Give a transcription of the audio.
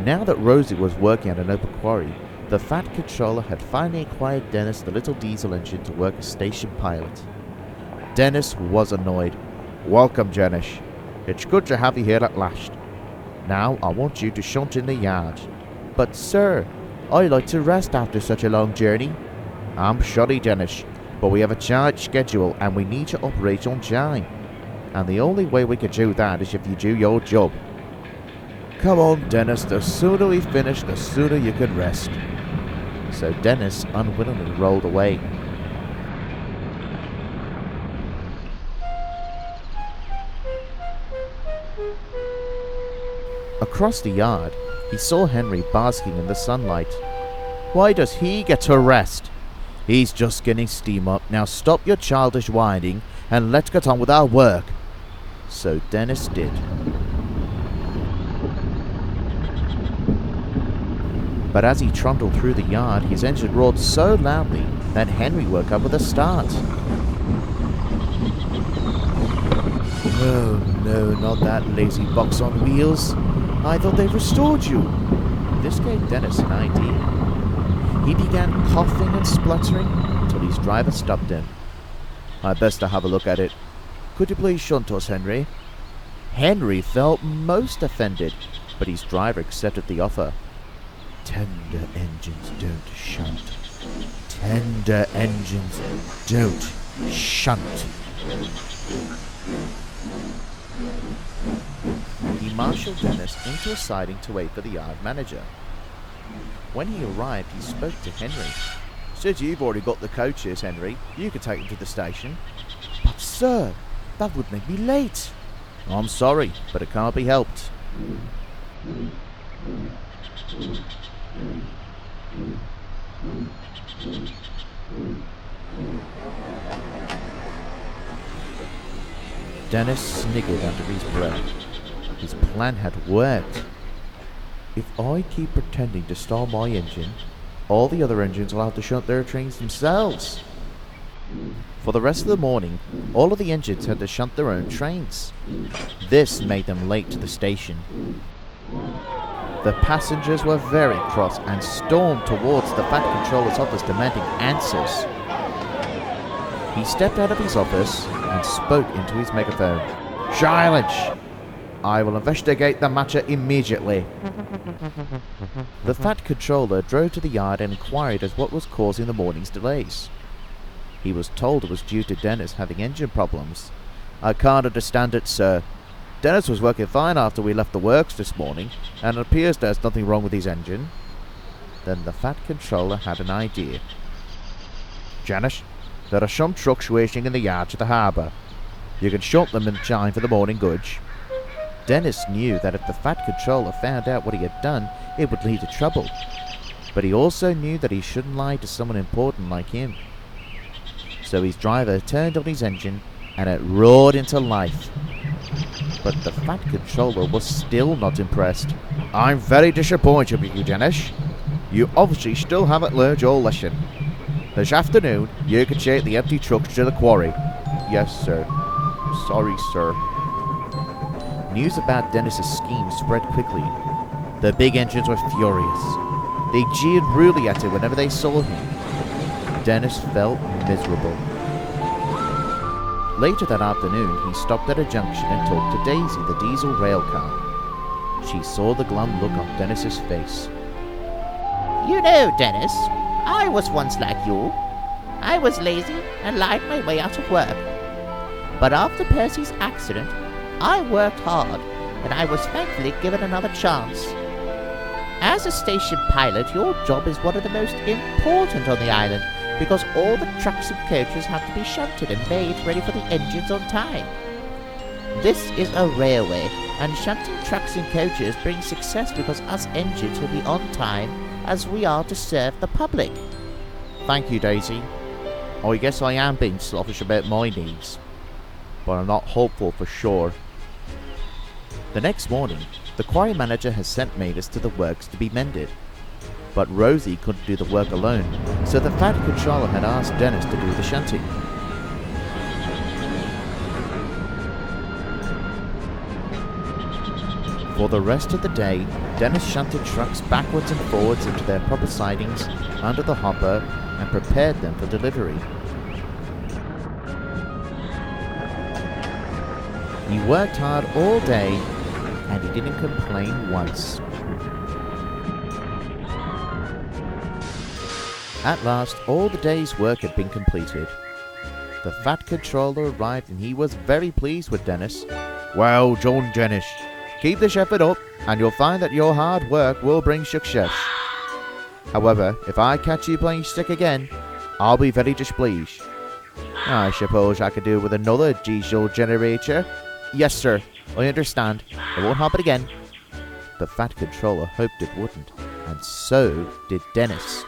Now that Rosie was working at an open quarry, the Fat Controller had finally acquired Dennis the little diesel engine to work as station pilot. Dennis was annoyed. "Welcome, Dennis. It's good to have you here at last. Now I want you to shunt in the yard." "But sir, I like to rest after such a long journey." "I'm sorry, Dennis, but we have a tight schedule and we need to operate on time. And the only way we can do that is if you do your job." "Come on, Dennis, the sooner we finish, the sooner you can rest." So Dennis unwillingly rolled away. Across the yard, he saw Henry basking in the sunlight. "Why does he get to rest?" "He's just getting steam up. Now stop your childish whining and let's get on with our work." So Dennis did. But as he trundled through the yard, his engine roared so loudly that Henry woke up with a start. "Oh no, not that lazy box on wheels. I thought they restored you." This gave Dennis an idea. He began coughing and spluttering until his driver stopped him. "I'd best to have a look at it. Could you please shunt us, Henry?" Henry felt most offended, but his driver accepted the offer. Tender engines don't shunt. Tender engines don't shunt. He marshalled Dennis into a siding to wait for the yard manager. When he arrived, he spoke to Henry. "Said you've already got the coaches, Henry. You can take them to the station." "But sir, that would make me late." "I'm sorry, but it can't be helped." Dennis sniggered under his breath. His plan had worked. "If I keep pretending to stall my engine, all the other engines will have to shunt their trains themselves." For the rest of the morning, all of the engines had to shunt their own trains. This made them late to the station. The passengers were very cross and stormed towards the Fat Controller's office demanding answers. He stepped out of his office and spoke into his megaphone. "Silence! I will investigate the matter immediately." The Fat Controller drove to the yard and inquired as what was causing the morning's delays. He was told it was due to Dennis having engine problems. "I can't understand it, sir. Dennis was working fine after we left the works this morning, and it appears there's nothing wrong with his engine." Then the Fat Controller had an idea. "Dennis, there are some trucks waiting in the yard to the harbour. You can shunt them in time for the morning goods." Dennis knew that if the Fat Controller found out what he had done, it would lead to trouble. But he also knew that he shouldn't lie to someone important like him. So his driver turned on his engine, and it roared into life. But the Fat Controller was still not impressed. "I'm very disappointed with you, Dennis. You obviously still haven't learned your lesson. This afternoon, you can take the empty trucks to the quarry." "Yes, sir. Sorry, sir." News about Dennis's scheme spread quickly. The big engines were furious. They jeered rudely at him whenever they saw him. Dennis felt miserable. Later that afternoon, he stopped at a junction and talked to Daisy, the diesel rail car. She saw the glum look on Dennis's face. "You know, Dennis, I was once like you. I was lazy and lied my way out of work. But after Percy's accident, I worked hard, and I was thankfully given another chance. As a station pilot, your job is one of the most important on the island, because all the trucks and coaches have to be shunted and made ready for the engines on time. This is a railway, and shunting trucks and coaches brings success because us engines will be on time, as we are to serve the public." "Thank you, Daisy. I guess I am being selfish about my needs, but I'm not hopeful for sure." The next morning, the quarry manager has sent maters to the works to be mended. But Rosie couldn't do the work alone, so the Fat Controller had asked Dennis to do the shunting. For the rest of the day, Dennis shunted trucks backwards and forwards into their proper sidings under the hopper and prepared them for delivery. He worked hard all day, and he didn't complain once. At last, all the day's work had been completed. The Fat Controller arrived, and he was very pleased with Dennis. "Well done, Dennis. Keep this effort up, and you'll find that your hard work will bring success. However, if I catch you playing stick again, I'll be very displeased. I suppose I could do with another diesel generator." "Yes, sir. I understand. I won't happen again." The Fat Controller hoped it wouldn't, and so did Dennis.